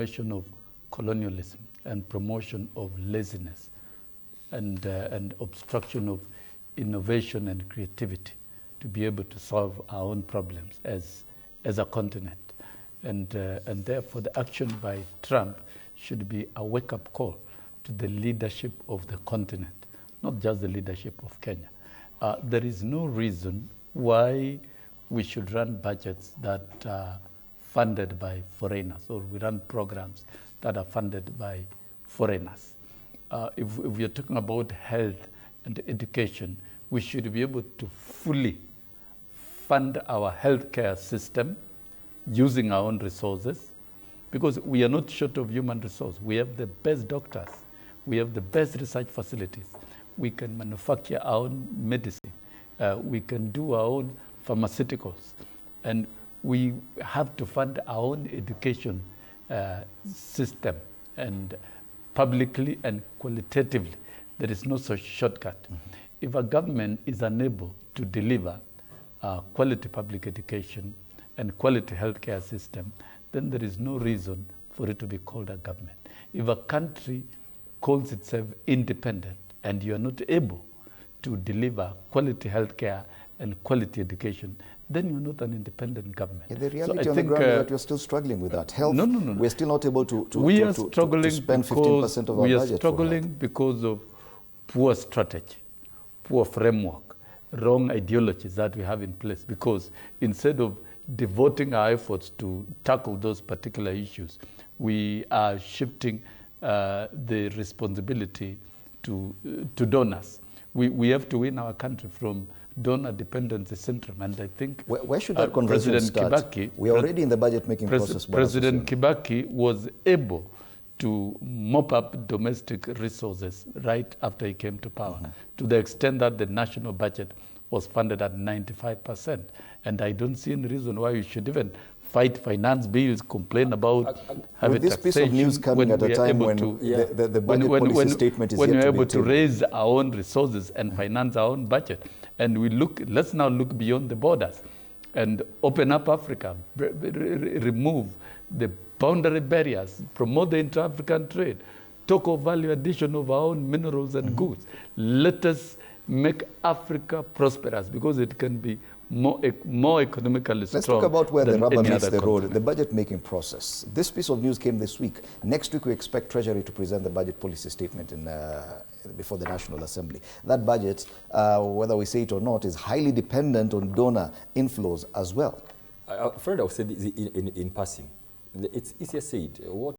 of colonialism and promotion of laziness and obstruction of innovation and creativity to be able to solve our own problems as a continent. And therefore the action by Trump should be a wake-up call to the leadership of the continent, not just the leadership of Kenya. There is no reason why we should run budgets that are funded by foreigners, or we run programs that are funded by foreigners. If you're talking about health and education, we should be able to fully fund our healthcare system using our own resources, because we are not short of human resource. We have the best doctors. We have the best research facilities. We can manufacture our own medicine. We can do our own pharmaceuticals. And we have to fund our own education system, and publicly and qualitatively. There is no such shortcut. Mm-hmm. If a government is unable to deliver quality public education and quality healthcare system, then there is no reason for it to be called a government. If a country calls itself independent and you are not able to deliver quality healthcare and quality education, then you're not an independent government. Yeah, the reality on the ground is that you're still struggling with that. Health, no. We're still not able to spend 15% of our budget. We are struggling because of poor strategy, poor framework, wrong ideologies that we have in place. Because instead of devoting our efforts to tackle those particular issues, we are shifting the responsibility to donors. We have to win our country from donor dependency syndrome, and I think where should that conversion start? We are already in the budget making process. President Kibaki was able to mop up domestic resources right after he came to power, to the extent that the national budget was funded at 95%. And I don't see any reason why you should even fight finance bills, complain about having this piece of news coming at a time when the budget policy statement is when we're able to raise our own resources and finance our own budget. And let's now look beyond the borders and open up Africa, remove the boundary barriers, promote the intra-African trade, talk of value addition of our own minerals and goods. Let us make Africa prosperous, because it can be more economically strong. Let's talk about where the rubber meets the road, the budget-making process. This piece of news came this week. Next week, we expect Treasury to present the budget policy statement before the National Assembly. That budget, whether we say it or not, is highly dependent on donor inflows as well. Fred, I would say in passing. It's easier said. What